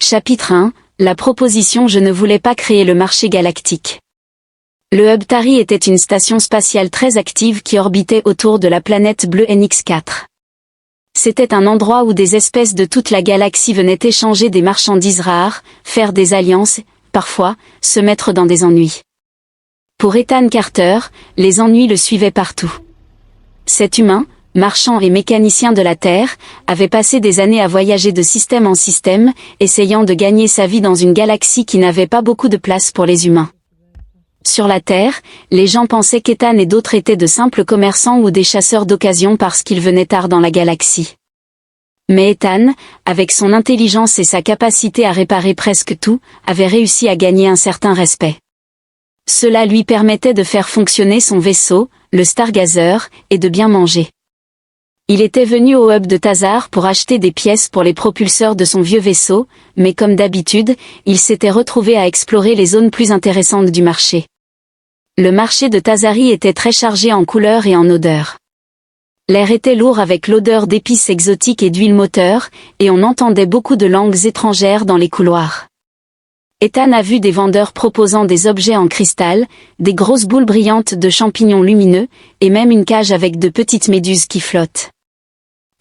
Chapitre 1, la proposition. Je ne voulais pas créer le marché galactique. Le hub Tari était une station spatiale très active qui orbitait autour de la planète bleue NX4. C'était un endroit où des espèces de toute la galaxie venaient échanger des marchandises rares, faire des alliances, parfois, se mettre dans des ennuis. Pour Ethan Carter, les ennuis le suivaient partout. Cet humain, marchand et mécanicien de la Terre, avait passé des années à voyager de système en système, essayant de gagner sa vie dans une galaxie qui n'avait pas beaucoup de place pour les humains. Sur la Terre, les gens pensaient qu'Ethan et d'autres étaient de simples commerçants ou des chasseurs d'occasion parce qu'ils venaient tard dans la galaxie. Mais Ethan, avec son intelligence et sa capacité à réparer presque tout, avait réussi à gagner un certain respect. Cela lui permettait de faire fonctionner son vaisseau, le Stargazer, et de bien manger. Il était venu au hub de Tazar pour acheter des pièces pour les propulseurs de son vieux vaisseau, mais comme d'habitude, il s'était retrouvé à explorer les zones plus intéressantes du marché. Le marché de Tazari était très chargé en couleurs et en odeurs. L'air était lourd avec l'odeur d'épices exotiques et d'huile moteur, et on entendait beaucoup de langues étrangères dans les couloirs. Ethan a vu des vendeurs proposant des objets en cristal, des grosses boules brillantes de champignons lumineux, et même une cage avec de petites méduses qui flottent.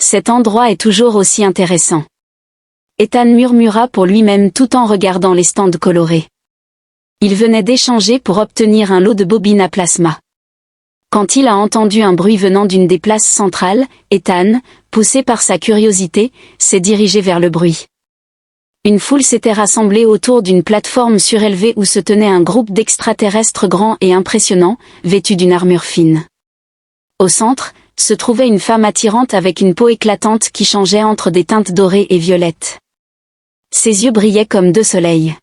Cet endroit est toujours aussi intéressant. Ethan murmura pour lui-même tout en regardant les stands colorés. Il venait d'échanger pour obtenir un lot de bobines à plasma. Quand il a entendu un bruit venant d'une des places centrales, Ethan, poussé par sa curiosité, s'est dirigé vers le bruit. Une foule s'était rassemblée autour d'une plateforme surélevée où se tenait un groupe d'extraterrestres grands et impressionnants, vêtus d'une armure fine. Au centre, se trouvait une femme attirante avec une peau éclatante qui changeait entre des teintes dorées et violettes. Ses yeux brillaient comme deux soleils.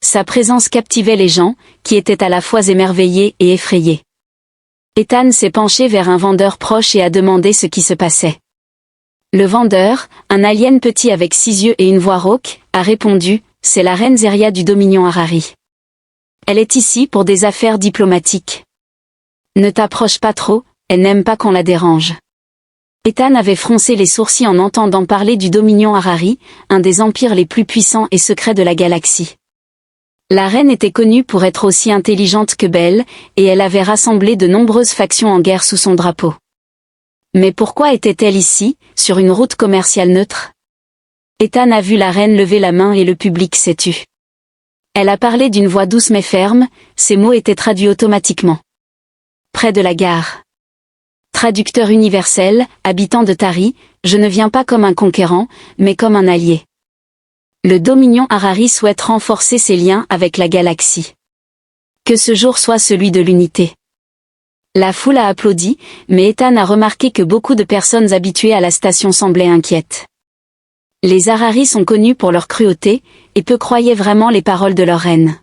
Sa présence captivait les gens, qui étaient à la fois émerveillés et effrayés. Ethan s'est penché vers un vendeur proche et a demandé ce qui se passait. Le vendeur, un alien petit avec 6 yeux et une voix rauque, a répondu, « C'est la reine Zeria du Dominion Harari. Elle est ici pour des affaires diplomatiques. Ne t'approche pas trop, elle n'aime pas qu'on la dérange. » Ethan avait froncé les sourcils en entendant parler du Dominion Harari, un des empires les plus puissants et secrets de la galaxie. La reine était connue pour être aussi intelligente que belle, et elle avait rassemblé de nombreuses factions en guerre sous son drapeau. Mais pourquoi était-elle ici, sur une route commerciale neutre? Ethan a vu la reine lever la main et le public s'est tu. Elle a parlé d'une voix douce mais ferme, ses mots étaient traduits automatiquement. Près de la gare. Traducteur universel, habitant de Tari, je ne viens pas comme un conquérant, mais comme un allié. Le Dominion Harari souhaite renforcer ses liens avec la galaxie. Que ce jour soit celui de l'unité. La foule a applaudi, mais Ethan a remarqué que beaucoup de personnes habituées à la station semblaient inquiètes. Les Harari sont connus pour leur cruauté, et peu croyaient vraiment les paroles de leur reine.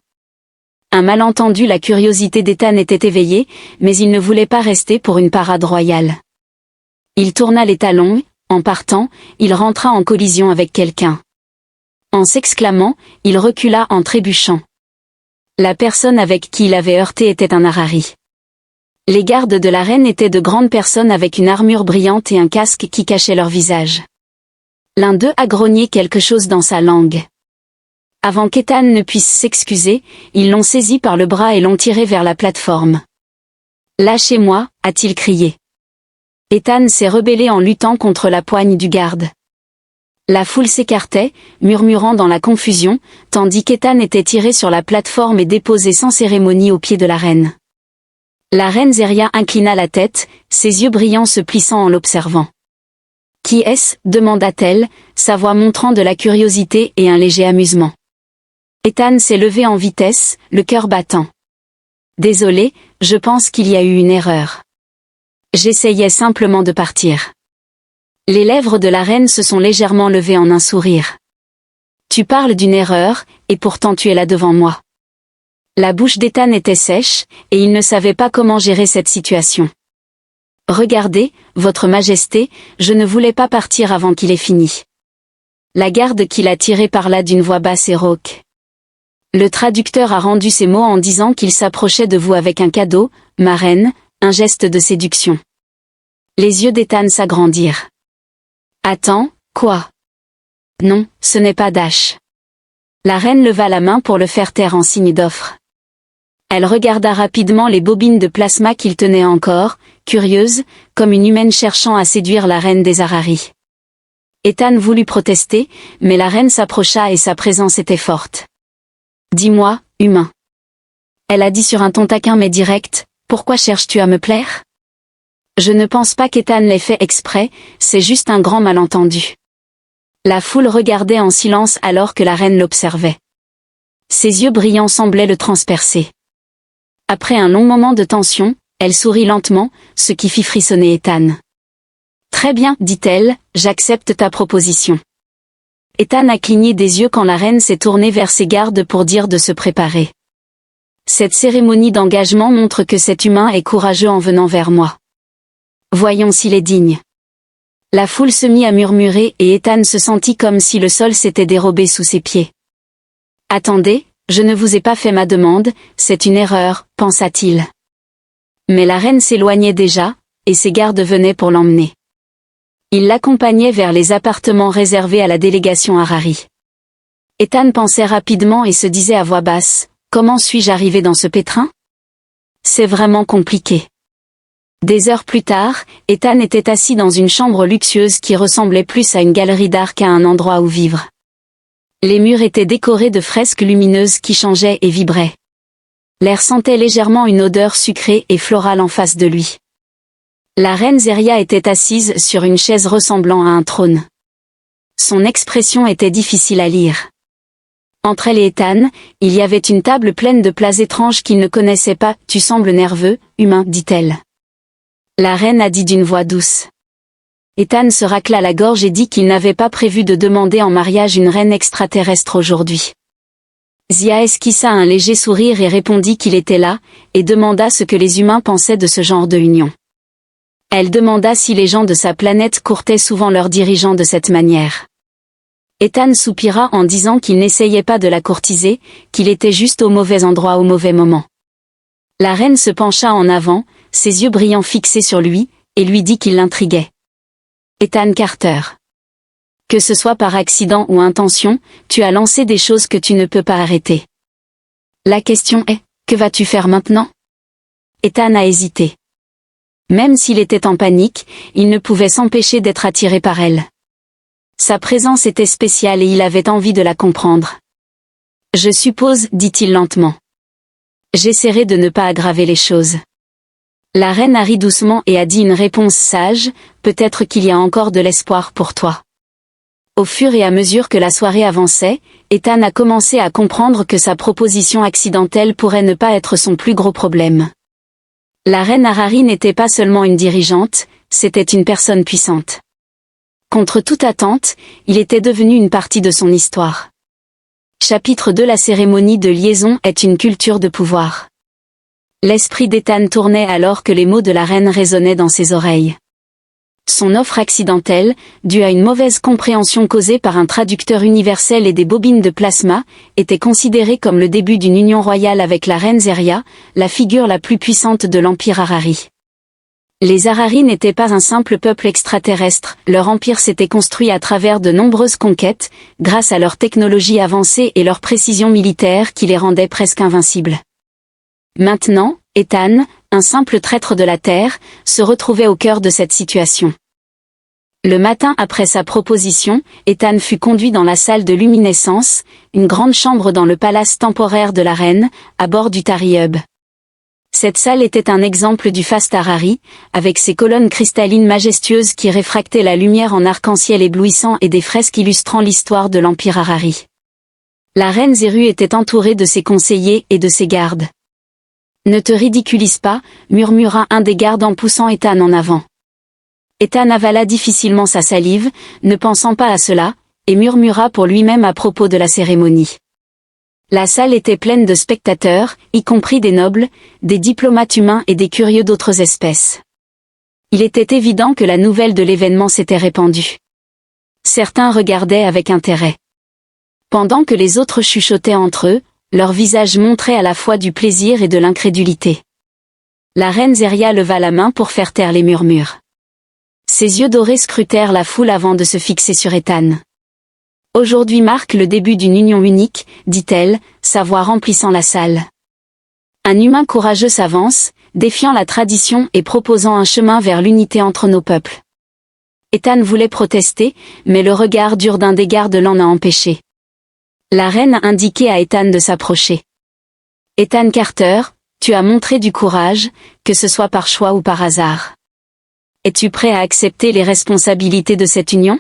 Un malentendu, la curiosité d'Ethan était éveillée, mais il ne voulait pas rester pour une parade royale. Il tourna les talons, en partant, il rentra en collision avec quelqu'un. En s'exclamant, il recula en trébuchant. La personne avec qui il avait heurté était un Harari. Les gardes de la reine étaient de grandes personnes avec une armure brillante et un casque qui cachait leur visage. L'un d'eux a grogné quelque chose dans sa langue. Avant qu'Ethan ne puisse s'excuser, ils l'ont saisi par le bras et l'ont tiré vers la plateforme. « Lâchez-moi » a-t-il crié. Ethan s'est rebellé en luttant contre la poigne du garde. La foule s'écartait, murmurant dans la confusion, tandis qu'Ethan était tiré sur la plateforme et déposé sans cérémonie aux pieds de la reine. La reine Zeria inclina la tête, ses yeux brillants se plissant en l'observant. « Qui est-ce » demanda-t-elle, sa voix montrant de la curiosité et un léger amusement. Ethan s'est levé en vitesse, le cœur battant. « Désolé, je pense qu'il y a eu une erreur. J'essayais simplement de partir. » Les lèvres de la reine se sont légèrement levées en un sourire. « Tu parles d'une erreur, et pourtant tu es là devant moi. » La bouche d'Ethan était sèche, et il ne savait pas comment gérer cette situation. « Regardez, Votre Majesté, je ne voulais pas partir avant qu'il ait fini. » La garde qui l'a tiré parla d'une voix basse et rauque. Le traducteur a rendu ses mots en disant qu'il s'approchait de vous avec un cadeau, ma reine, un geste de séduction. Les yeux d'Ethan s'agrandirent. « Attends, quoi ? Non, ce n'est pas Dash. La reine leva la main pour le faire taire en signe d'offre. Elle regarda rapidement les bobines de plasma qu'il tenait encore, curieuse, comme une humaine cherchant à séduire la reine des Harari. Ethan voulut protester, mais la reine s'approcha et sa présence était forte. « Dis-moi, humain. » Elle a dit sur un ton taquin mais direct, « Pourquoi cherches-tu à me plaire ?» Je ne pense pas qu'Ethan l'ait fait exprès, c'est juste un grand malentendu. La foule regardait en silence alors que la reine l'observait. Ses yeux brillants semblaient le transpercer. Après un long moment de tension, elle sourit lentement, ce qui fit frissonner Ethan. « Très bien, dit-elle, j'accepte ta proposition. » Ethan a cligné des yeux quand la reine s'est tournée vers ses gardes pour dire de se préparer. Cette cérémonie d'engagement montre que cet humain est courageux en venant vers moi. Voyons s'il est digne. La foule se mit à murmurer et Ethan se sentit comme si le sol s'était dérobé sous ses pieds. « Attendez, je ne vous ai pas fait ma demande, c'est une erreur, pensa-t-il. » Mais la reine s'éloignait déjà, et ses gardes venaient pour l'emmener. Ils l'accompagnaient vers les appartements réservés à la délégation Harari. Ethan pensait rapidement et se disait à voix basse, « Comment suis-je arrivé dans ce pétrin ? C'est vraiment compliqué. » Des heures plus tard, Ethan était assis dans une chambre luxueuse qui ressemblait plus à une galerie d'art qu'à un endroit où vivre. Les murs étaient décorés de fresques lumineuses qui changeaient et vibraient. L'air sentait légèrement une odeur sucrée et florale en face de lui. La reine Zeria était assise sur une chaise ressemblant à un trône. Son expression était difficile à lire. Entre elle et Ethan, il y avait une table pleine de plats étranges qu'il ne connaissait pas. « Tu sembles nerveux, humain, dit-elle. » La reine a dit d'une voix douce. Ethan se racla la gorge et dit qu'il n'avait pas prévu de demander en mariage une reine extraterrestre aujourd'hui. Zia esquissa un léger sourire et répondit qu'il était là, et demanda ce que les humains pensaient de ce genre de union. Elle demanda si les gens de sa planète courtaient souvent leurs dirigeants de cette manière. Ethan soupira en disant qu'il n'essayait pas de la courtiser, qu'il était juste au mauvais endroit au mauvais moment. La reine se pencha en avant, ses yeux brillants fixés sur lui, et lui dit qu'il l'intriguait. Ethan Carter. Que ce soit par accident ou intention, tu as lancé des choses que tu ne peux pas arrêter. La question est, que vas-tu faire maintenant ? Ethan a hésité. Même s'il était en panique, il ne pouvait s'empêcher d'être attiré par elle. Sa présence était spéciale et il avait envie de la comprendre. Je suppose, dit-il lentement. J'essaierai de ne pas aggraver les choses. La reine a ri doucement et a dit une réponse sage, peut-être qu'il y a encore de l'espoir pour toi. Au fur et à mesure que la soirée avançait, Ethan a commencé à comprendre que sa proposition accidentelle pourrait ne pas être son plus gros problème. La reine Harari n'était pas seulement une dirigeante, c'était une personne puissante. Contre toute attente, il était devenu une partie de son histoire. Chapitre 2. La cérémonie de liaison est une culture de pouvoir. L'esprit d'Ethan tournait alors que les mots de la reine résonnaient dans ses oreilles. Son offre accidentelle, due à une mauvaise compréhension causée par un traducteur universel et des bobines de plasma, était considérée comme le début d'une union royale avec la reine Zeria, la figure la plus puissante de l'Empire Harari. Les Harari n'étaient pas un simple peuple extraterrestre, leur empire s'était construit à travers de nombreuses conquêtes, grâce à leur technologie avancée et leur précision militaire qui les rendait presque invincibles. Maintenant, Ethan, un simple traître de la Terre, se retrouvait au cœur de cette situation. Le matin après sa proposition, Ethan fut conduit dans la salle de luminescence, une grande chambre dans le palace temporaire de la reine, à bord du Tari Hub. Cette salle était un exemple du faste Harari, avec ses colonnes cristallines majestueuses qui réfractaient la lumière en arc-en-ciel éblouissant et des fresques illustrant l'histoire de l'Empire Harari. La reine Zeru était entourée de ses conseillers et de ses gardes. « Ne te ridiculise pas », murmura un des gardes en poussant Ethan en avant. Ethan avala difficilement sa salive, ne pensant pas à cela, et murmura pour lui-même à propos de la cérémonie. La salle était pleine de spectateurs, y compris des nobles, des diplomates humains et des curieux d'autres espèces. Il était évident que la nouvelle de l'événement s'était répandue. Certains regardaient avec intérêt. Pendant que les autres chuchotaient entre eux, leurs visages montraient à la fois du plaisir et de l'incrédulité. La reine Zeria leva la main pour faire taire les murmures. Ses yeux dorés scrutèrent la foule avant de se fixer sur Ethan. Aujourd'hui marque le début d'une union unique, dit-elle, sa voix remplissant la salle. Un humain courageux s'avance, défiant la tradition et proposant un chemin vers l'unité entre nos peuples. Ethan voulait protester, mais le regard dur d'un des gardes l'en a empêché. La reine a indiqué à Ethan de s'approcher. Ethan Carter, tu as montré du courage, que ce soit par choix ou par hasard. Es-tu prêt à accepter les responsabilités de cette union?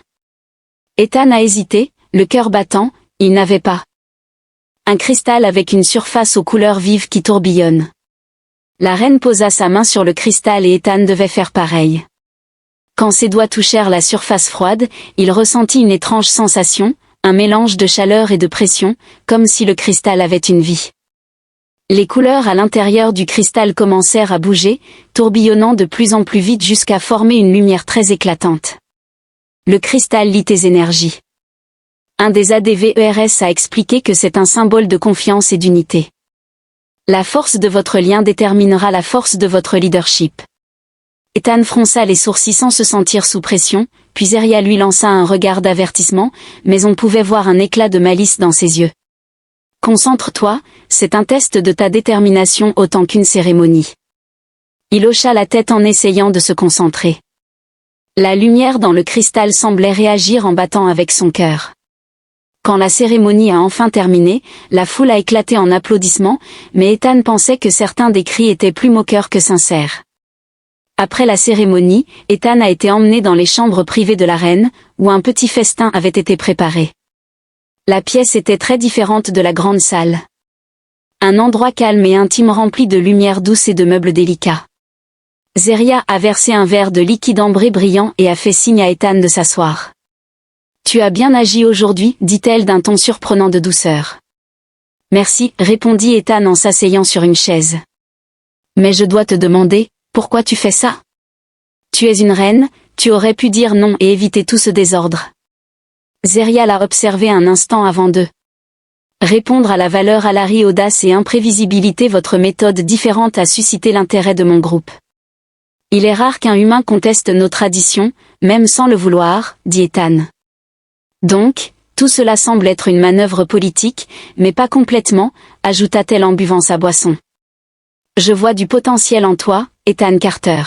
Ethan a hésité, le cœur battant, il n'avait pas un cristal avec une surface aux couleurs vives qui tourbillonnent. La reine posa sa main sur le cristal et Ethan devait faire pareil. Quand ses doigts touchèrent la surface froide, il ressentit une étrange sensation, un mélange de chaleur et de pression, comme si le cristal avait une vie. Les couleurs à l'intérieur du cristal commencèrent à bouger, tourbillonnant de plus en plus vite jusqu'à former une lumière très éclatante. Le cristal lit tes énergies. Un des ADVERS a expliqué que c'est un symbole de confiance et d'unité. La force de votre lien déterminera la force de votre leadership. Ethan fronça les sourcils sans se sentir sous pression, puis Zeria lui lança un regard d'avertissement, mais on pouvait voir un éclat de malice dans ses yeux. Concentre-toi, c'est un test de ta détermination autant qu'une cérémonie. Il hocha la tête en essayant de se concentrer. La lumière dans le cristal semblait réagir en battant avec son cœur. Quand la cérémonie a enfin terminé, la foule a éclaté en applaudissements, mais Ethan pensait que certains des cris étaient plus moqueurs que sincères. Après la cérémonie, Ethan a été emmené dans les chambres privées de la reine, où un petit festin avait été préparé. La pièce était très différente de la grande salle. Un endroit calme et intime rempli de lumière douce et de meubles délicats. Zeria a versé un verre de liquide ambré brillant et a fait signe à Ethan de s'asseoir. « Tu as bien agi aujourd'hui, dit-elle d'un ton surprenant de douceur. « Merci, répondit Ethan en s'asseyant sur une chaise. « Mais je dois te demander, pourquoi tu fais ça? Tu es une reine, tu aurais pu dire non et éviter tout ce désordre. » Zeria l'a observé un instant avant de répondre à la valeur Alari audace et imprévisibilité. Votre méthode différente a suscité l'intérêt de mon groupe. Il est rare qu'un humain conteste nos traditions, même sans le vouloir, dit Ethan. Donc, tout cela semble être une manœuvre politique, mais pas complètement, ajouta-t-elle en buvant sa boisson. Je vois du potentiel en toi, Ethan Carter.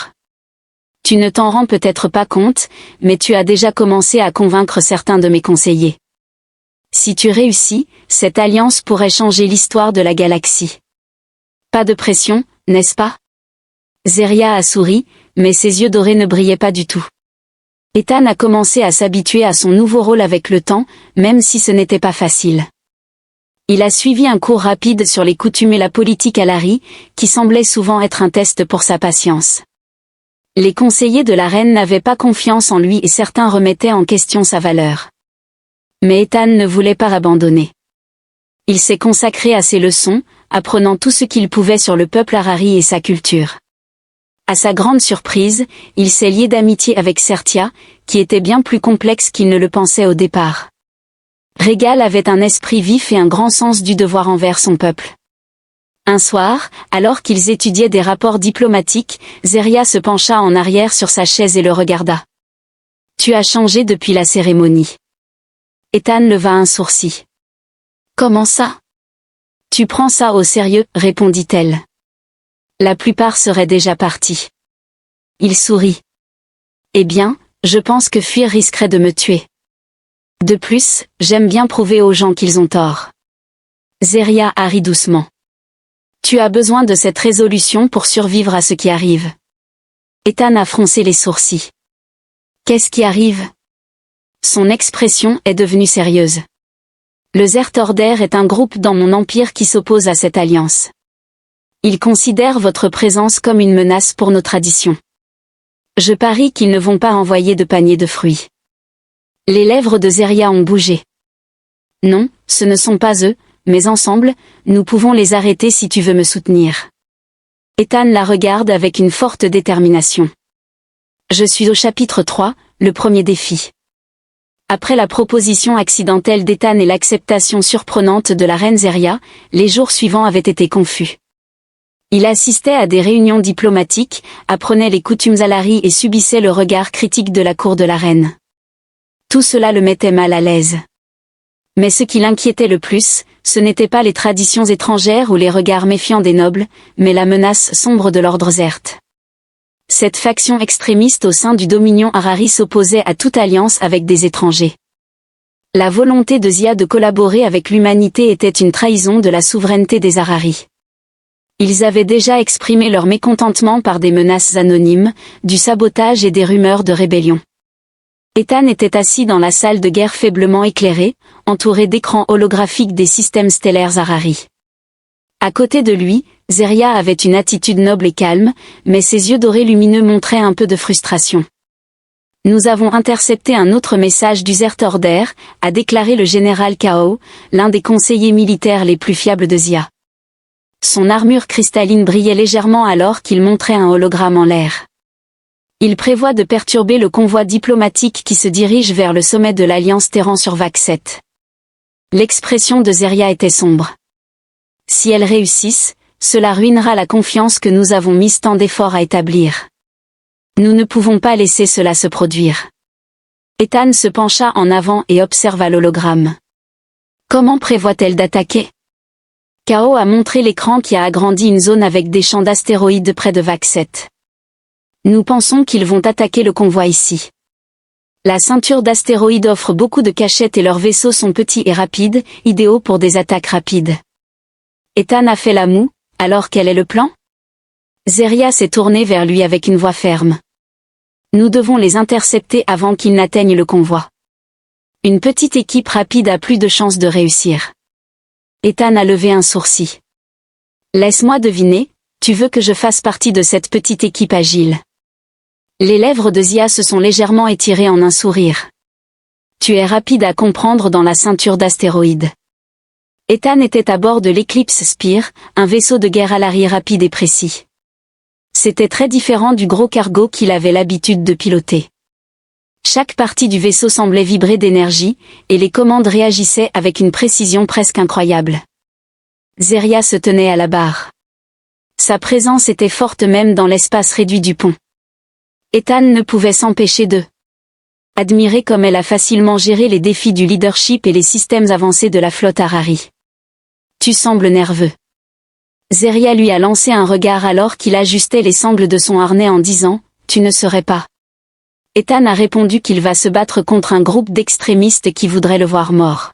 Tu ne t'en rends peut-être pas compte, mais tu as déjà commencé à convaincre certains de mes conseillers. Si tu réussis, cette alliance pourrait changer l'histoire de la galaxie. Pas de pression, n'est-ce pas? Zeria a souri, mais ses yeux dorés ne brillaient pas du tout. Ethan a commencé à s'habituer à son nouveau rôle avec le temps, même si ce n'était pas facile. Il a suivi un cours rapide sur les coutumes et la politique Alari, qui semblait souvent être un test pour sa patience. Les conseillers de la reine n'avaient pas confiance en lui et certains remettaient en question sa valeur. Mais Ethan ne voulait pas abandonner. Il s'est consacré à ses leçons, apprenant tout ce qu'il pouvait sur le peuple Arari et sa culture. À sa grande surprise, il s'est lié d'amitié avec Sertia, qui était bien plus complexe qu'il ne le pensait au départ. Régal avait un esprit vif et un grand sens du devoir envers son peuple. Un soir, alors qu'ils étudiaient des rapports diplomatiques, Zeria se pencha en arrière sur sa chaise et le regarda. « Tu as changé depuis la cérémonie. » Ethan leva un sourcil. « Comment ça? Tu prends ça au sérieux, répondit-elle. La plupart seraient déjà partis. Il sourit. Eh bien, je pense que fuir risquerait de me tuer. De plus, j'aime bien prouver aux gens qu'ils ont tort. Zeria a ri doucement. Tu as besoin de cette résolution pour survivre à ce qui arrive. Ethan a froncé les sourcils. Qu'est-ce qui arrive? Son expression est devenue sérieuse. Le Zertorder est un groupe dans mon empire qui s'oppose à cette alliance. Ils considèrent votre présence comme une menace pour nos traditions. Je parie qu'ils ne vont pas envoyer de panier de fruits. Les lèvres de Zeria ont bougé. Non, ce ne sont pas eux, mais ensemble, nous pouvons les arrêter si tu veux me soutenir. Ethan la regarde avec une forte détermination. Je suis au chapitre 3, le premier défi. Après la proposition accidentelle d'Ethan et l'acceptation surprenante de la reine Zeria, les jours suivants avaient été confus. Il assistait à des réunions diplomatiques, apprenait les coutumes Alari et subissait le regard critique de la cour de la reine. Tout cela le mettait mal à l'aise. Mais ce qui l'inquiétait le plus, ce n'étaient pas les traditions étrangères ou les regards méfiants des nobles, mais la menace sombre de l'ordre Zert. Cette faction extrémiste au sein du Dominion Harari s'opposait à toute alliance avec des étrangers. La volonté de Zia de collaborer avec l'humanité était une trahison de la souveraineté des Harari. Ils avaient déjà exprimé leur mécontentement par des menaces anonymes, du sabotage et des rumeurs de rébellion. Ethan était assis dans la salle de guerre faiblement éclairée, entouré d'écrans holographiques des systèmes stellaires Harari. À côté de lui, Zeria avait une attitude noble et calme, mais ses yeux dorés lumineux montraient un peu de frustration. « Nous avons intercepté un autre message d'Uzert Order », a déclaré le général Kao, l'un des conseillers militaires les plus fiables de Zia. Son armure cristalline brillait légèrement alors qu'il montrait un hologramme en l'air. Il prévoit de perturber le convoi diplomatique qui se dirige vers le sommet de l'Alliance Terran sur Vaxet. L'expression de Zeria était sombre. Si elles réussissent, cela ruinera la confiance que nous avons mis tant d'efforts à établir. Nous ne pouvons pas laisser cela se produire. Ethan se pencha en avant et observa l'hologramme. Comment prévoit-elle d'attaquer? Kao a montré l'écran qui a agrandi une zone avec des champs d'astéroïdes près de Vaxet. Nous pensons qu'ils vont attaquer le convoi ici. La ceinture d'astéroïdes offre beaucoup de cachettes et leurs vaisseaux sont petits et rapides, idéaux pour des attaques rapides. Ethan a fait la moue, alors quel est le plan? Zeria s'est tournée vers lui avec une voix ferme. Nous devons les intercepter avant qu'ils n'atteignent le convoi. Une petite équipe rapide a plus de chances de réussir. Ethan a levé un sourcil. Laisse-moi deviner, tu veux que je fasse partie de cette petite équipe agile. Les lèvres de Zia se sont légèrement étirées en un sourire. Tu es rapide à comprendre dans la ceinture d'astéroïdes. Ethan était à bord de l'Eclipse Spear, un vaisseau de guerre Harari rapide et précis. C'était très différent du gros cargo qu'il avait l'habitude de piloter. Chaque partie du vaisseau semblait vibrer d'énergie, et les commandes réagissaient avec une précision presque incroyable. Zeria se tenait à la barre. Sa présence était forte même dans l'espace réduit du pont. Ethan ne pouvait s'empêcher de admirer comme elle a facilement géré les défis du leadership et les systèmes avancés de la flotte Harari. Tu sembles nerveux. Zeria lui a lancé un regard alors qu'il ajustait les sangles de son harnais en disant « Tu ne serais pas ». Ethan a répondu qu'il va se battre contre un groupe d'extrémistes qui voudraient le voir mort.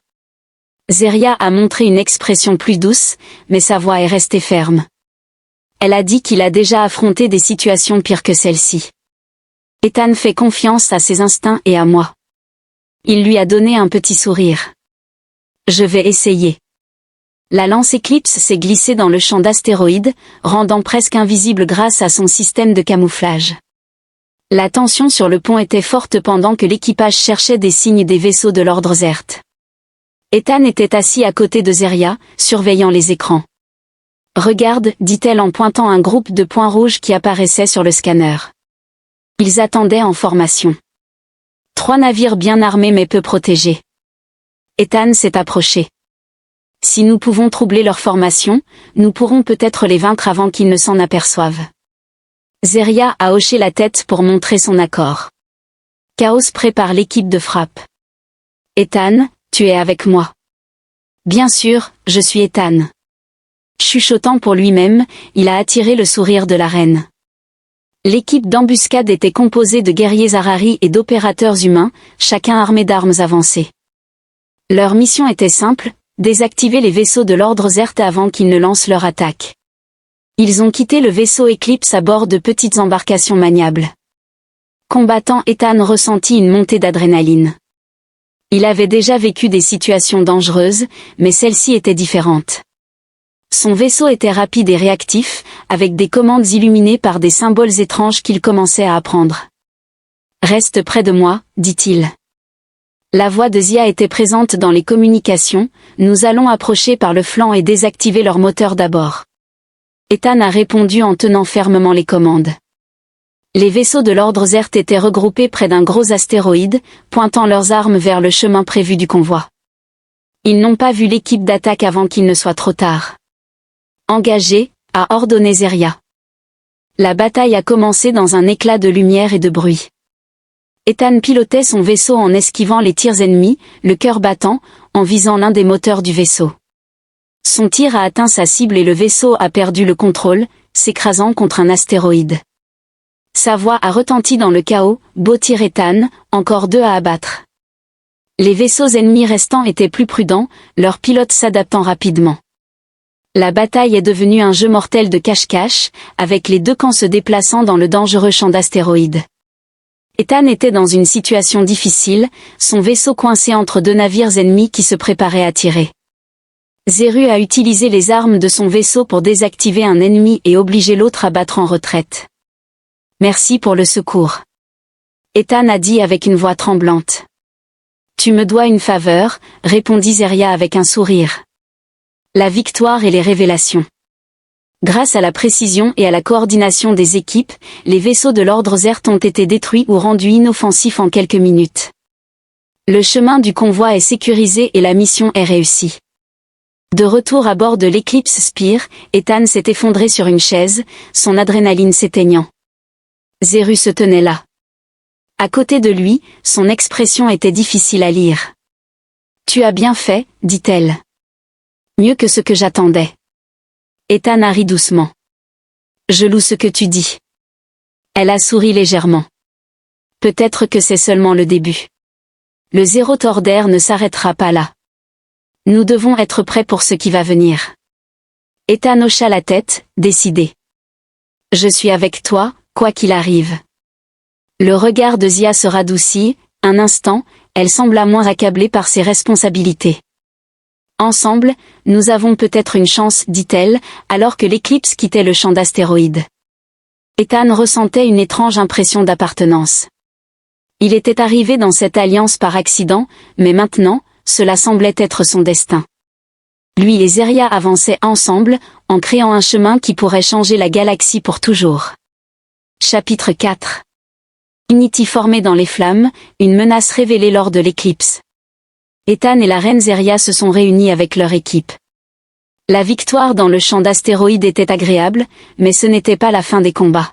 Zeria a montré une expression plus douce, mais sa voix est restée ferme. Elle a dit qu'il a déjà affronté des situations pires que celle-ci. Ethan fait confiance à ses instincts et à moi. Il lui a donné un petit sourire. Je vais essayer. La lance Eclipse s'est glissée dans le champ d'astéroïdes, rendant presque invisible grâce à son système de camouflage. La tension sur le pont était forte pendant que l'équipage cherchait des signes des vaisseaux de l'ordre Zert. Ethan était assis à côté de Zeria, surveillant les écrans. « Regarde », dit-elle en pointant un groupe de points rouges qui apparaissaient sur le scanner. Ils attendaient en formation. 3 navires bien armés mais peu protégés. Ethan s'est approché. Si nous pouvons troubler leur formation, nous pourrons peut-être les vaincre avant qu'ils ne s'en aperçoivent. Zeria a hoché la tête pour montrer son accord. Chaos prépare l'équipe de frappe. Ethan, tu es avec moi. Bien sûr, je suis Ethan. Chuchotant pour lui-même, il a attiré le sourire de la reine. L'équipe d'embuscade était composée de guerriers Harari et d'opérateurs humains, chacun armé d'armes avancées. Leur mission était simple, désactiver les vaisseaux de l'ordre Zert avant qu'ils ne lancent leur attaque. Ils ont quitté le vaisseau Eclipse à bord de petites embarcations maniables. Combattant, Ethan ressentit une montée d'adrénaline. Il avait déjà vécu des situations dangereuses, mais celle-ci était différente. Son vaisseau était rapide et réactif, avec des commandes illuminées par des symboles étranges qu'il commençait à apprendre. « Reste près de moi », dit-il. La voix de Zia était présente dans les communications, « Nous allons approcher par le flanc et désactiver leur moteur d'abord. » Ethan a répondu en tenant fermement les commandes. Les vaisseaux de l'ordre Zert étaient regroupés près d'un gros astéroïde, pointant leurs armes vers le chemin prévu du convoi. Ils n'ont pas vu l'équipe d'attaque avant qu'il ne soit trop tard. Engagé, a ordonné Zeria. La bataille a commencé dans un éclat de lumière et de bruit. Ethan pilotait son vaisseau en esquivant les tirs ennemis, le cœur battant, en visant l'un des moteurs du vaisseau. Son tir a atteint sa cible et le vaisseau a perdu le contrôle, s'écrasant contre un astéroïde. Sa voix a retenti dans le chaos, beau tir Ethan, encore 2 à abattre. Les vaisseaux ennemis restants étaient plus prudents, leurs pilotes s'adaptant rapidement. La bataille est devenue un jeu mortel de cache-cache, avec les deux camps se déplaçant dans le dangereux champ d'astéroïdes. Ethan était dans une situation difficile, son vaisseau coincé entre 2 navires ennemis qui se préparaient à tirer. Zéru a utilisé les armes de son vaisseau pour désactiver un ennemi et obliger l'autre à battre en retraite. Merci pour le secours. Ethan a dit avec une voix tremblante. Tu me dois une faveur, répondit Zeria avec un sourire. La victoire et les révélations. Grâce à la précision et à la coordination des équipes, les vaisseaux de l'Ordre Zert ont été détruits ou rendus inoffensifs en quelques minutes. Le chemin du convoi est sécurisé et la mission est réussie. De retour à bord de l'Eclipse Spear, Ethan s'est effondré sur une chaise, son adrénaline s'éteignant. Zéru se tenait là. À côté de lui, son expression était difficile à lire. « Tu as bien fait, dit-elle. Mieux que ce que j'attendais. » Ethan a ri doucement. « Je loue ce que tu dis. » Elle a souri légèrement. « Peut-être que c'est seulement le début. Le Zéro Tordaire ne s'arrêtera pas là. Nous devons être prêts pour ce qui va venir. » Ethan hocha la tête, décidé. « Je suis avec toi, quoi qu'il arrive. » Le regard de Zia se radoucit, un instant, elle sembla moins accablée par ses responsabilités. Ensemble, nous avons peut-être une chance, dit-elle, alors que l'éclipse quittait le champ d'astéroïdes. Ethan ressentait une étrange impression d'appartenance. Il était arrivé dans cette alliance par accident, mais maintenant, cela semblait être son destin. Lui et Zeria avançaient ensemble, en créant un chemin qui pourrait changer la galaxie pour toujours. Chapitre 4. Unity formée dans les flammes, une menace révélée lors de l'éclipse. Ethan et la reine Zeria se sont réunis avec leur équipe. La victoire dans le champ d'astéroïdes était agréable, mais ce n'était pas la fin des combats.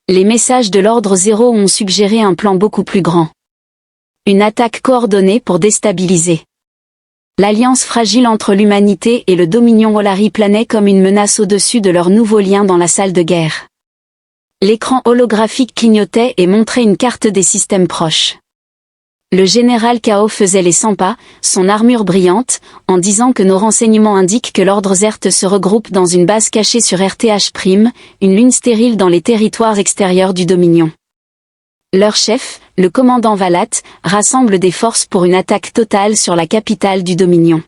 Les messages de l'Ordre Zéro ont suggéré un plan beaucoup plus grand. Une attaque coordonnée pour déstabiliser. L'alliance fragile entre l'humanité et le Dominion Olari planait comme une menace au-dessus de leur nouveau lien dans la salle de guerre. L'écran holographique clignotait et montrait une carte des systèmes proches. Le général Kao faisait les 100 pas, son armure brillante, en disant que nos renseignements indiquent que l'Ordre Zert se regroupe dans une base cachée sur RTH', une lune stérile dans les territoires extérieurs du Dominion. Leur chef, le commandant Valat, rassemble des forces pour une attaque totale sur la capitale du Dominion.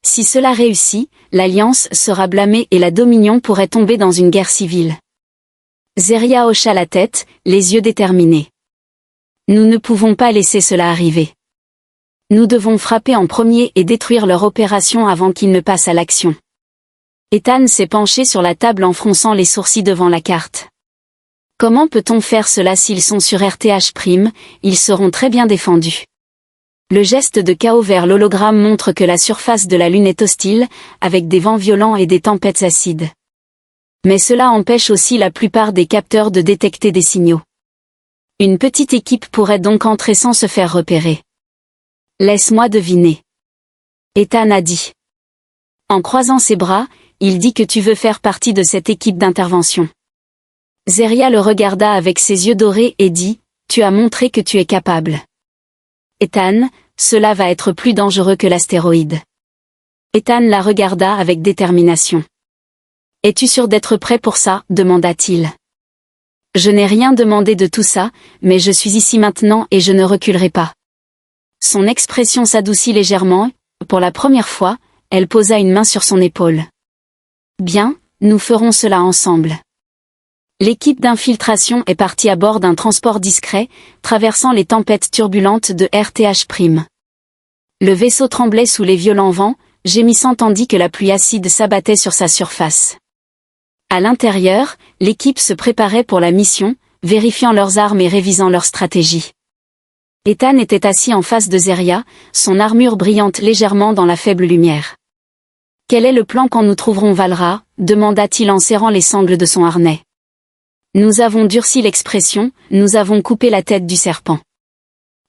Si cela réussit, l'Alliance sera blâmée et la Dominion pourrait tomber dans une guerre civile. Zeria hocha la tête, les yeux déterminés. Nous ne pouvons pas laisser cela arriver. Nous devons frapper en premier et détruire leur opération avant qu'ils ne passent à l'action. Ethan s'est penché sur la table en fronçant les sourcils devant la carte. Comment peut-on faire cela s'ils sont sur RTH'? Ils seront très bien défendus. Le geste de Kao vers l'hologramme montre que la surface de la Lune est hostile, avec des vents violents et des tempêtes acides. Mais cela empêche aussi la plupart des capteurs de détecter des signaux. Une petite équipe pourrait donc entrer sans se faire repérer. Laisse-moi deviner. Ethan a dit. En croisant ses bras, il dit que tu veux faire partie de cette équipe d'intervention. Zeria le regarda avec ses yeux dorés et dit, tu as montré que tu es capable. Ethan, cela va être plus dangereux que l'astéroïde. Ethan la regarda avec détermination. Es-tu sûr d'être prêt pour ça? Demanda-t-il. Je n'ai rien demandé de tout ça, mais je suis ici maintenant et je ne reculerai pas. Son expression s'adoucit légèrement, pour la première fois, elle posa une main sur son épaule. Bien, nous ferons cela ensemble. L'équipe d'infiltration est partie à bord d'un transport discret, traversant les tempêtes turbulentes de RTH'. Le vaisseau tremblait sous les violents vents, gémissant tandis que la pluie acide s'abattait sur sa surface. À l'intérieur, l'équipe se préparait pour la mission, vérifiant leurs armes et révisant leur stratégie. Ethan était assis en face de Zeria, son armure brillante légèrement dans la faible lumière. « Quel est le plan quand nous trouverons Valra ?» demanda-t-il en serrant les sangles de son harnais. « Nous avons durci l'expression, nous avons coupé la tête du serpent.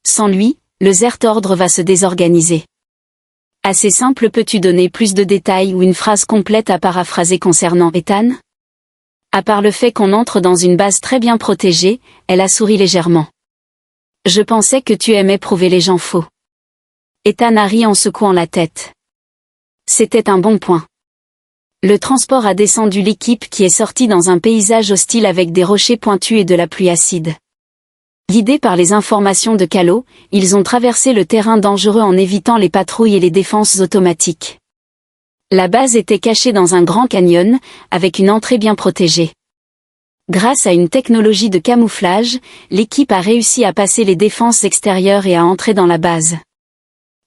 Sans lui, le Zert Ordre va se désorganiser. Assez simple, peux-tu donner plus de détails ou une phrase complète à paraphraser concernant Ethan? À part le fait qu'on entre dans une base très bien protégée, elle a souri légèrement. Je pensais que tu aimais prouver les gens faux. Ethan a ri en secouant la tête. C'était un bon point. Le transport a descendu l'équipe qui est sortie dans un paysage hostile avec des rochers pointus et de la pluie acide. Guidés par les informations de Calo, ils ont traversé le terrain dangereux en évitant les patrouilles et les défenses automatiques. La base était cachée dans un grand canyon, avec une entrée bien protégée. Grâce à une technologie de camouflage, l'équipe a réussi à passer les défenses extérieures et à entrer dans la base.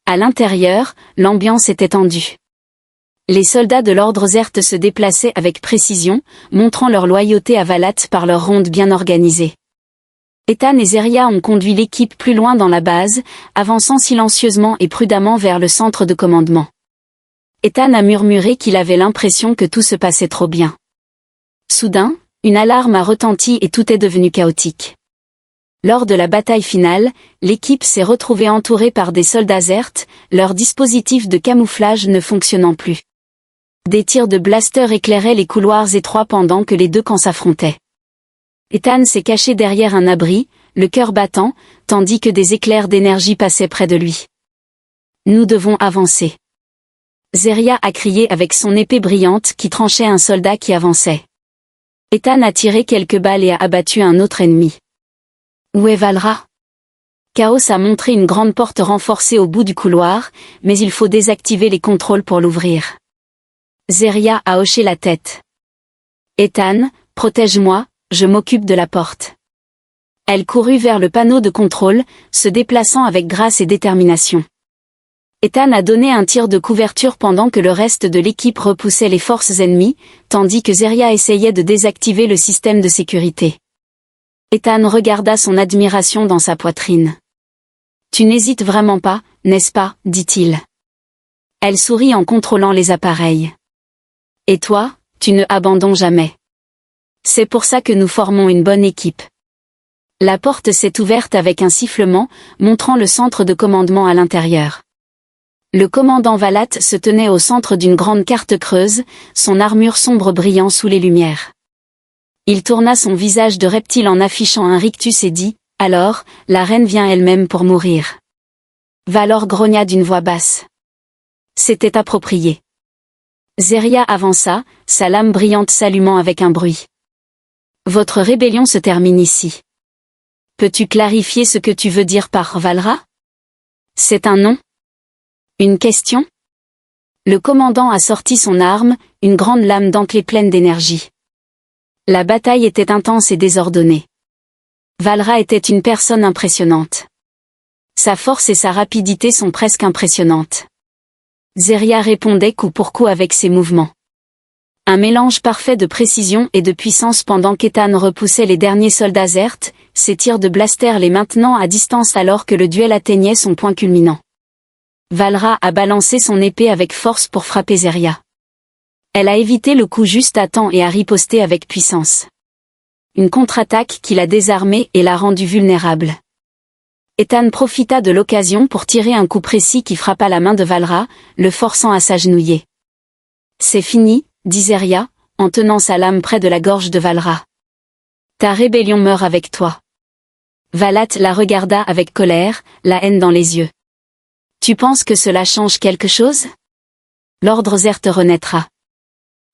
À l'intérieur, l'ambiance était tendue. Les soldats de l'ordre Zert se déplaçaient avec précision, montrant leur loyauté à Valat par leur ronde bien organisée. Ethan et Zeria ont conduit l'équipe plus loin dans la base, avançant silencieusement et prudemment vers le centre de commandement. Ethan a murmuré qu'il avait l'impression que tout se passait trop bien. Soudain, une alarme a retenti et tout est devenu chaotique. Lors de la bataille finale, l'équipe s'est retrouvée entourée par des soldats Zert, leur dispositif de camouflage ne fonctionnant plus. Des tirs de blaster éclairaient les couloirs étroits pendant que les deux camps s'affrontaient. Ethan s'est caché derrière un abri, le cœur battant, tandis que des éclairs d'énergie passaient près de lui. Nous devons avancer. Zeria a crié avec son épée brillante qui tranchait un soldat qui avançait. Ethan a tiré quelques balles et a abattu un autre ennemi. Où est Valra? Chaos a montré une grande porte renforcée au bout du couloir, mais il faut désactiver les contrôles pour l'ouvrir. Zeria a hoché la tête. Ethan, protège-moi, je m'occupe de la porte. Elle courut vers le panneau de contrôle, se déplaçant avec grâce et détermination. Ethan a donné un tir de couverture pendant que le reste de l'équipe repoussait les forces ennemies, tandis que Zeria essayait de désactiver le système de sécurité. Ethan regarda son admiration dans sa poitrine. « Tu n'hésites vraiment pas, n'est-ce pas ?» dit-il. Elle sourit en contrôlant les appareils. « Et toi, tu ne abandonnes jamais. C'est pour ça que nous formons une bonne équipe. » La porte s'est ouverte avec un sifflement, montrant le centre de commandement à l'intérieur. Le commandant Valat se tenait au centre d'une grande carte creuse, son armure sombre brillant sous les lumières. Il tourna son visage de reptile en affichant un rictus et dit « Alors, la reine vient elle-même pour mourir. » Valor grogna d'une voix basse. C'était approprié. Zeria avança, sa lame brillante s'allumant avec un bruit. « Votre rébellion se termine ici. Peux-tu clarifier ce que tu veux dire par Valra? C'est un nom? Une question? » Le commandant a sorti son arme, une grande lame dentelée pleine d'énergie. La bataille était intense et désordonnée. Valra était une personne impressionnante. Sa force et sa rapidité sont presque impressionnantes. Zeria répondait coup pour coup avec ses mouvements. Un mélange parfait de précision et de puissance pendant qu'Ethan repoussait les derniers soldats Zert, ses tirs de blaster les maintenant à distance alors que le duel atteignait son point culminant. Valra a balancé son épée avec force pour frapper Zeria. Elle a évité le coup juste à temps et a riposté avec puissance. Une contre-attaque qui l'a désarmée et l'a rendue vulnérable. Ethan profita de l'occasion pour tirer un coup précis qui frappa la main de Valra, le forçant à s'agenouiller. « C'est fini », dit Zeria, en tenant sa lame près de la gorge de Valra. « Ta rébellion meurt avec toi. » Valat la regarda avec colère, la haine dans les yeux. « Tu penses que cela change quelque chose? L'ordre Zert renaîtra.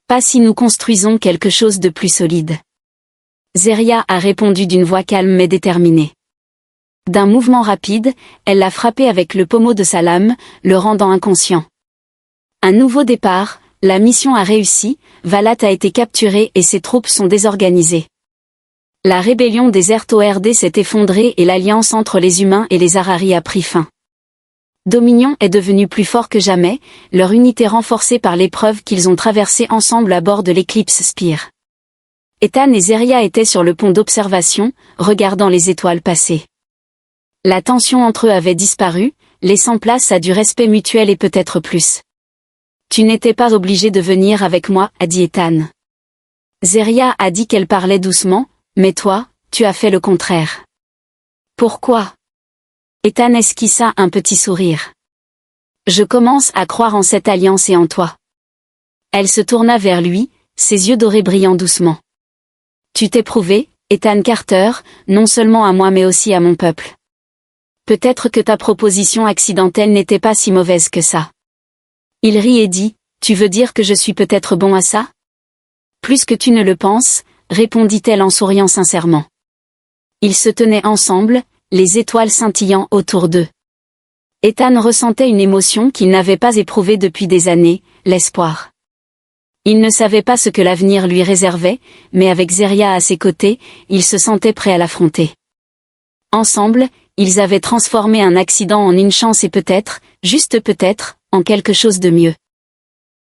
Pas si nous construisons quelque chose de plus solide. » Zeria a répondu d'une voix calme mais déterminée. D'un mouvement rapide, elle l'a frappé avec le pommeau de sa lame, le rendant inconscient. Un nouveau départ, la mission a réussi, Valat a été capturé et ses troupes sont désorganisées. La rébellion des Zert-ORD s'est effondrée et l'alliance entre les humains et les Harari a pris fin. Dominion est devenu plus fort que jamais, leur unité renforcée par l'épreuve qu'ils ont traversée ensemble à bord de l'Eclipse Spire. Ethan et Zeria étaient sur le pont d'observation, regardant les étoiles passer. La tension entre eux avait disparu, laissant place à du respect mutuel et peut-être plus. « Tu n'étais pas obligé de venir avec moi », a dit Ethan. Zeria a dit qu'elle parlait doucement, mais toi, tu as fait le contraire. Pourquoi? Ethan esquissa un petit sourire. Je commence à croire en cette alliance et en toi. Elle se tourna vers lui, ses yeux dorés brillant doucement. Tu t'es prouvé, Ethan Carter, non seulement à moi mais aussi à mon peuple. Peut-être que ta proposition accidentelle n'était pas si mauvaise que ça. Il rit et dit, tu veux dire que je suis peut-être bon à ça? Plus que tu ne le penses, répondit-elle en souriant sincèrement. Ils se tenaient ensemble, les étoiles scintillant autour d'eux. Ethan ressentait une émotion qu'il n'avait pas éprouvée depuis des années, l'espoir. Il ne savait pas ce que l'avenir lui réservait, mais avec Zeria à ses côtés, il se sentait prêt à l'affronter. Ensemble, ils avaient transformé un accident en une chance et peut-être, juste peut-être, en quelque chose de mieux.